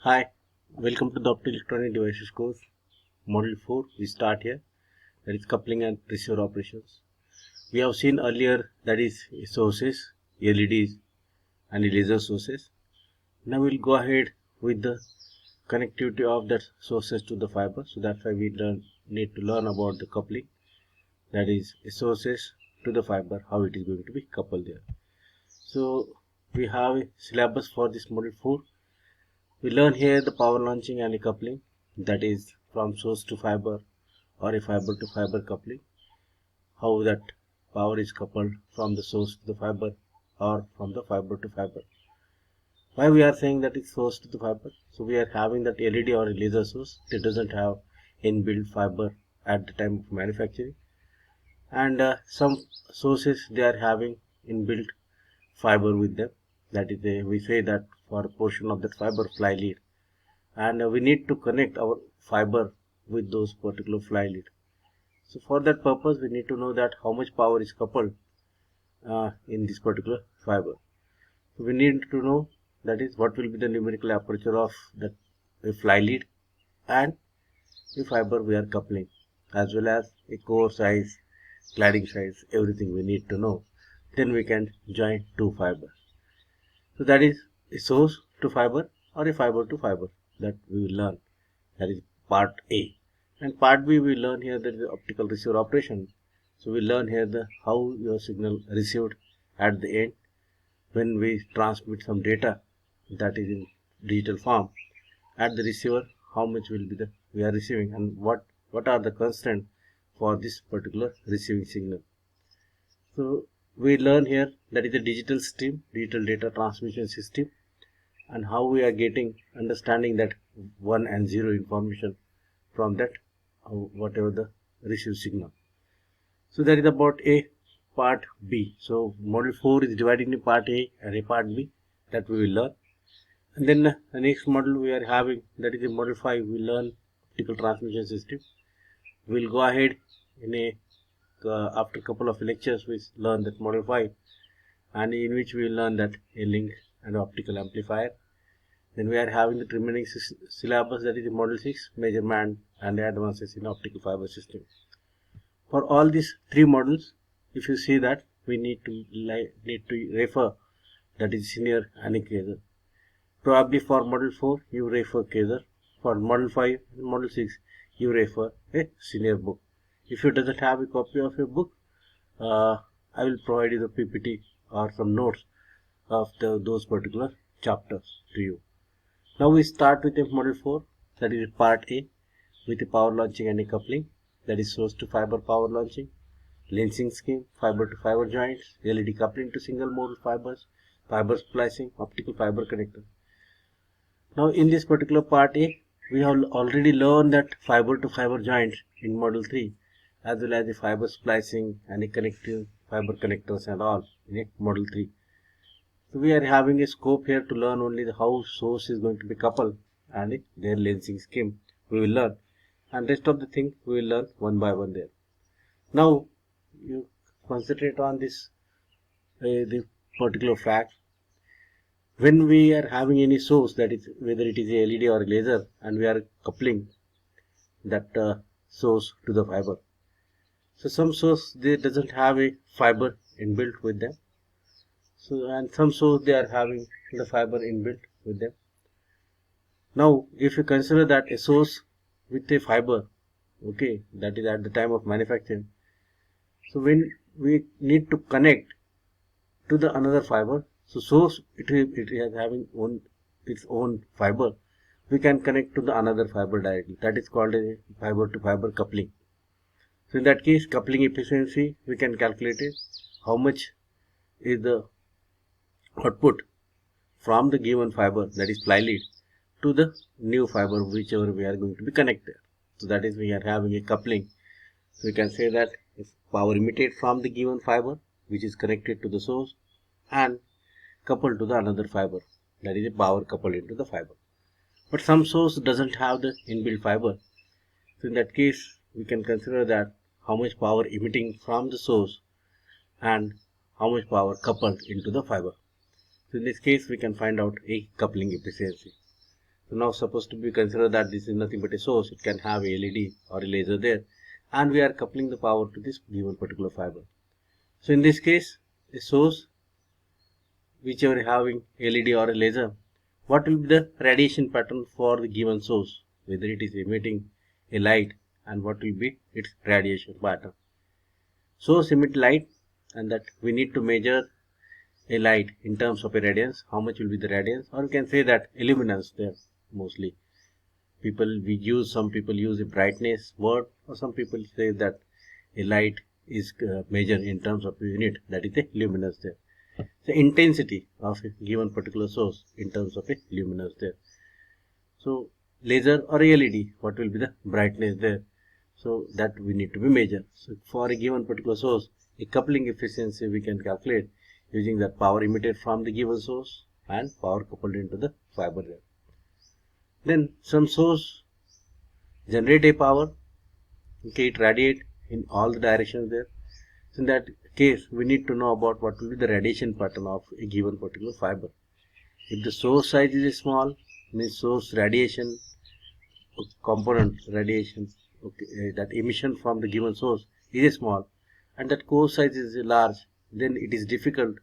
Hi, welcome to the Optoelectronic Devices course, Module 4. We start here, that is coupling and receiver operations. We have seen earlier that is sources, LEDs and laser sources. Now we'll go ahead with the connectivity of that sources to the fiber. So that's why we need to learn about the coupling, that is sources to the fiber, how it is going to be coupled there. So we have a syllabus for this Module 4. We learn here the power launching and coupling, that is from source to fiber or a fiber to fiber coupling, how that power is coupled from the source to the fiber or from the fiber to fiber. Why we are saying that it's source to the fiber? So we are having that LED or a laser source that doesn't have inbuilt fiber at the time of manufacturing, and some sources they are having inbuilt fiber with them. That is, we say that for a portion of that fiber fly lead, and we need to connect our fiber with those particular fly lead. So for that purpose, we need to know that how much power is coupled in this particular fiber. So we need to know, that is, what will be the numerical aperture of that fly lead and the fiber we are coupling, as well as a core size, cladding size, everything we need to know. Then we can join two fibers. So that is a source to fiber or a fiber to fiber that we will learn. That is part A. And part B, we learn here that the optical receiver operation. So we learn here the how your signal received at the end when we transmit some data that is in digital form at the receiver, how much will be the we are receiving, and what are the constraints for this particular receiving signal. So we learn here that is the digital stream, digital data transmission system, and how we are getting understanding that 1 and 0 information from that whatever the received signal. So that is about a part B. So module 4 is divided into part A and a part B that we will learn. And then the next module we are having, that is in module 5, we learn optical transmission system. We'll go ahead in a after a couple of lectures we learn that module 5, and in which we will learn that a link and optical amplifier. Then we are having the remaining syllabus, that is in module 6, measurement and advances in optical fiber system. For all these three modules, if you see that we need to refer, that is Senior and Kaiser. Probably for module 4 you refer Kaiser. For module 5 and module 6 you refer a Senior book. If you doesn't have a copy of your book, I will provide you the PPT or some notes of those particular chapters to you. Now we start with the module 4, that is part A, with the power launching and coupling, that is source to fiber power launching, lensing scheme, fiber to fiber joints, LED coupling to single mode fibers, fiber splicing, optical fiber connector. Now in this particular part A, we have already learned that fiber to fiber joints in module 3, as well as the fiber splicing and the connecting fiber connectors and all in module 3. So we are having a scope here to learn only the how source is going to be coupled and their lensing scheme we will learn, and rest of the thing we will learn one by one there. Now you concentrate on this the particular fact. When we are having any source, that is whether it is a LED or a laser, and we are coupling that source to the fiber. So some source they doesn't have a fiber inbuilt with them. So and some source they are having the fiber inbuilt with them. Now if you consider that a source with a fiber, okay, that is at the time of manufacturing. So when we need to connect to the another fiber, so source it is having its own fiber, we can connect to the another fiber directly. That is called a fiber to fiber coupling. So in that case, coupling efficiency we can calculate it, how much is the output from the given fiber, that is fly lead, to the new fiber whichever we are going to be connected. So that is we are having a coupling. So we can say that it's power emitted from the given fiber which is connected to the source and coupled to the another fiber, that is a power coupled into the fiber. But some source doesn't have the inbuilt fiber. So in that case we can consider that how much power emitting from the source and how much power coupled into the fiber. So in this case we can find out a coupling efficiency. So now suppose to be consider that this is nothing but a source, it can have a LED or a laser there, and we are coupling the power to this given particular fiber. So in this case, a source whichever having LED or a laser, what will be the radiation pattern for the given source, whether it is emitting a light, and what will be its radiation pattern. Source emit light, and that we need to measure a light in terms of a radiance, how much will be the radiance, or we can say that illuminance there. Mostly some people use a brightness word, or some people say that a light is measured in terms of a unit, that is the luminance there. The intensity of a given particular source in terms of a luminance there. So laser or LED, what will be the brightness there? So that we need to be measured. So for a given particular source, a coupling efficiency we can calculate using that power emitted from the given source and power coupled into the fiber there. Then some source generate a power, okay, it radiate in all the directions there. So in that case, we need to know about what will be the radiation pattern of a given particular fiber. If the source size is small, means source radiation component radiation, okay, that emission from the given source is small, and that core size is large, then it is difficult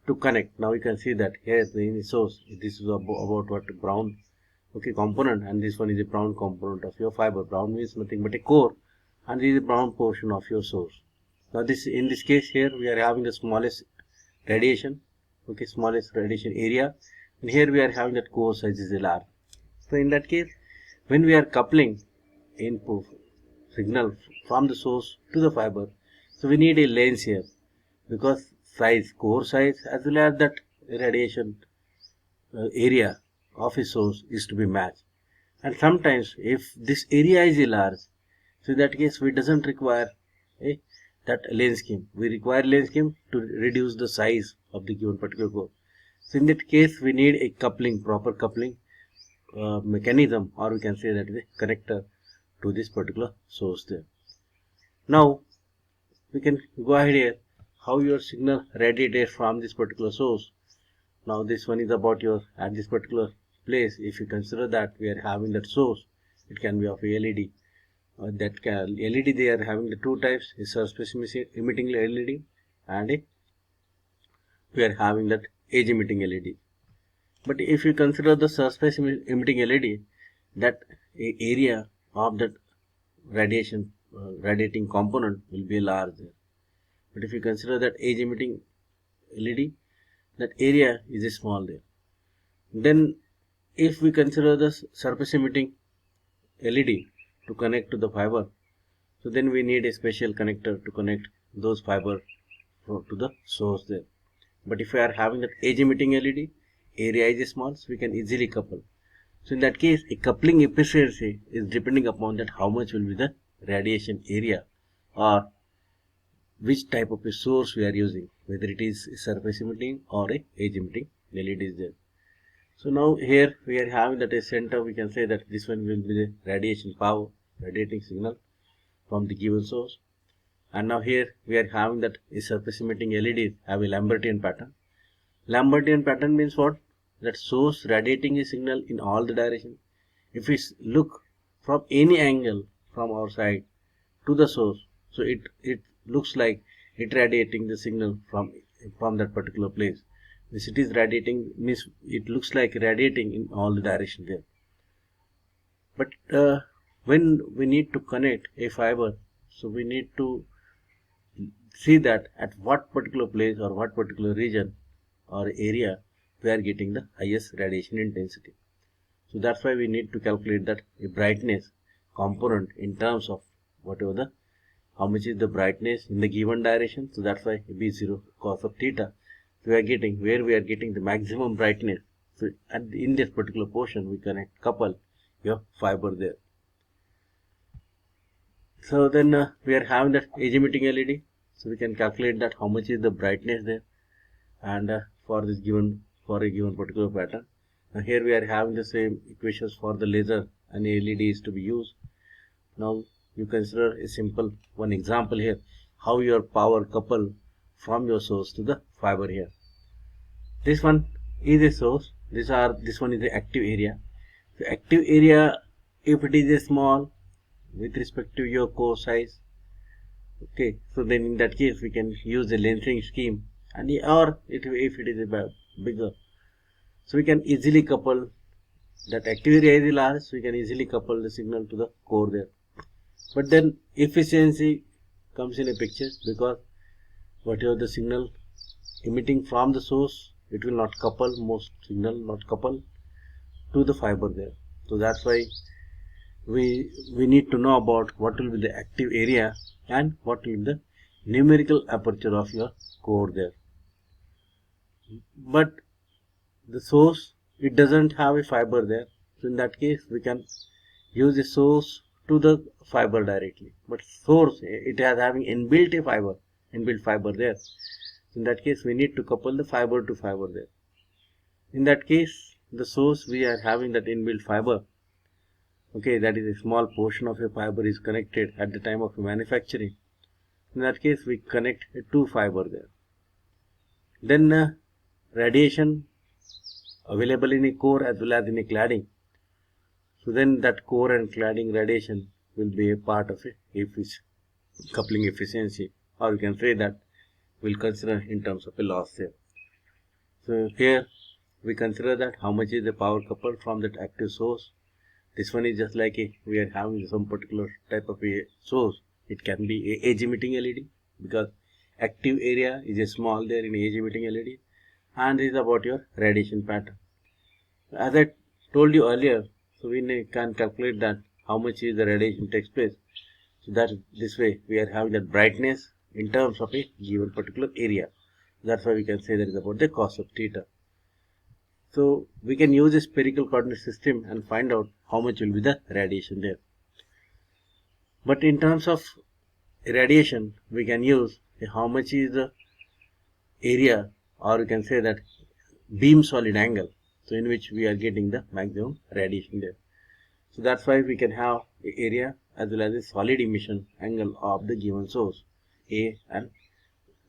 to connect. Now you can see that here the source, this is about what brown, okay, component, and this one is a brown component of your fiber. Brown means nothing but a core, and this is a brown portion of your source. Now in this case here we are having the smallest radiation, okay, smallest radiation area, and here we are having that core size is large. So in that case, when we are coupling input signal from the source to the fiber, so we need a lens here, because size, core size, as well as that radiation area of a source is to be matched. And sometimes if this area is large, so in that case we doesn't require that lens scheme. We require lens scheme to reduce the size of the given particular core. So in that case we need a coupling, proper coupling mechanism, or we can say that is a connector to this particular source there. Now we can go ahead here, how your signal radiated from this particular source. Now this one is about your at this particular place. If you consider that we are having that source, it can be of a LED. LED they are having the two types, a surface emitting LED and we are having that edge emitting LED. But if you consider the surface emitting LED, that area of that radiating component will be large there. But if you consider that edge emitting LED, that area is small there. Then if we consider the surface emitting LED to connect to the fiber, so then we need a special connector to connect those fiber to the source there. But if we are having that edge emitting LED, area is small, so we can easily couple. So in that case, a coupling efficiency is depending upon that how much will be the radiation area, or which type of a source we are using, whether it is surface emitting or a edge emitting LED is there. So now here we are having that a center, we can say that this one will be the radiation power, radiating signal from the given source. And now here we are having that a surface emitting LEDs have a Lambertian pattern. Lambertian pattern means what? That source radiating a signal in all the directions. If we look from any angle from our side to the source, so it looks like it radiating the signal from that particular place. This it is radiating means it looks like radiating in all the directions there. But when we need to connect a fiber, so we need to see that at what particular place or what particular region or area we are getting the highest radiation intensity. So that's why we need to calculate that a brightness component in terms of whatever how much is the brightness in the given direction. So that's why B0 cos of theta. So we are getting where we are getting the maximum brightness. So in this particular portion we connect couple your fiber there. So then we are having that edge emitting LED. So we can calculate that how much is the brightness there, and for a given particular pattern. Now here we are having the same equations for the laser and LED is to be used. Now you consider a simple one example here, how your power couple from your source to the fiber here. This one is a source. This one is the active area. So active area, if it is a small with respect to your core size, okay, so then in that case we can use the lensing scheme, and or if it is a bigger, so we can easily couple that active area is large, so we can easily couple the signal to the core there. But then efficiency comes in a picture, because whatever the signal emitting from the source, it will not couple, most signal not couple to the fiber there. So that's why we need to know about what will be the active area and what will be the numerical aperture of your core there. But the source, it doesn't have a fiber there, so in that case we can use the source to the fiber directly. But source, it has having inbuilt fiber there. In that case we need to couple the fiber to fiber there. In that case the source, we are having that inbuilt fiber, okay, that is a small portion of a fiber is connected at the time of manufacturing. In that case we connect a two fiber there. Then radiation available in a core as well as in a cladding. So then that core and cladding radiation will be a part of a coupling efficiency, or you can say that we'll consider in terms of a loss here. So here we consider that how much is the power coupled from that active source. This one is just like we are having some particular type of a source. It can be a edge emitting LED, because active area is a small there in edge emitting LED, and this is about your radiation pattern. As I told you earlier, so we can calculate that how much is the radiation takes place. So that this way we are having that brightness in terms of a given particular area. That's why we can say that is about the cos of theta. So we can use a spherical coordinate system and find out how much will be the radiation there. But in terms of radiation, we can use how much is the area, or you can say that beam solid angle, so in which we are getting the maximum radiation there. So that's why we can have the area as well as the solid emission angle of the given source A, and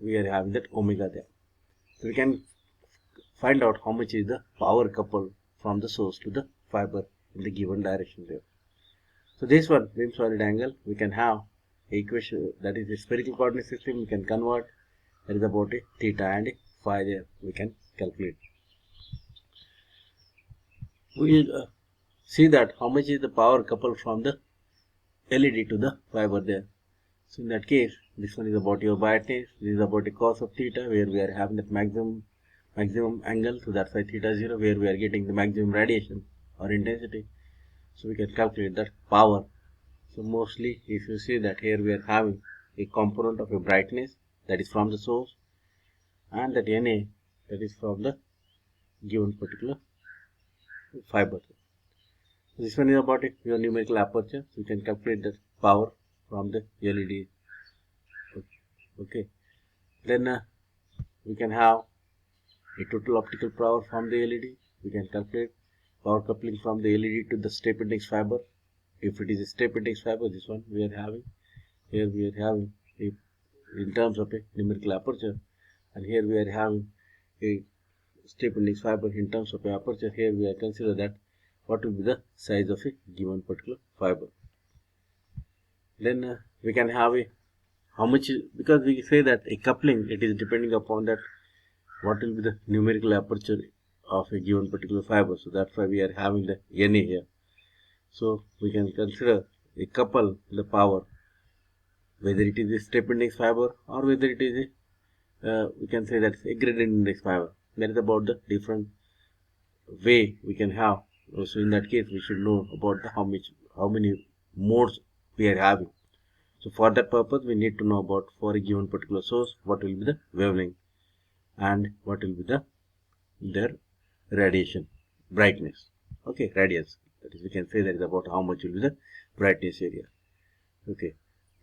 we are having that omega there. So we can find out how much is the power coupled from the source to the fiber in the given direction there. So this one, beam solid angle, we can have equation, that is a spherical coordinate system, we can convert, that is about a theta and a phi there, we can calculate. We will see that how much is the power coupled from the LED to the fiber there. So in that case, this one is about your brightness, this is about a cos of theta, where we are having that maximum angle, so that's why theta 0, where we are getting the maximum radiation or intensity. So we can calculate that power. So mostly if you see that here we are having a component of a brightness, that is from the source, and that Na, that is from the given particular fiber. So this one is about your numerical aperture, so you can calculate the power from the LED. Okay, then we can have a total optical power from the LED. We can calculate power coupling from the LED to the step index fiber. If it is a step index fiber, this one we are having, here we are having a, in terms of a numerical aperture, and here we are having a step index fiber in terms of a aperture. Here we are consider that what will be the size of a given particular fiber. Then we can have a how much, because we say that a coupling, it is depending upon that what will be the numerical aperture of a given particular fiber. So that's why we are having the Na here. So we can consider a couple the power, whether it is a step index fiber or whether it is a we can say that a gradient index fiber. That is about the different way we can have. So in that case we should know about the how many modes we are having. So for that purpose we need to know about, for a given particular source, what will be the wavelength and what will be their radiation brightness. Okay, radiance, that is we can say that is about how much will be the brightness area. Okay,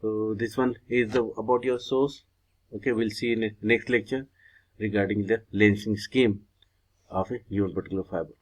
so this one is about your source. Okay, we'll see in the next lecture regarding the lensing scheme of a given particular fiber.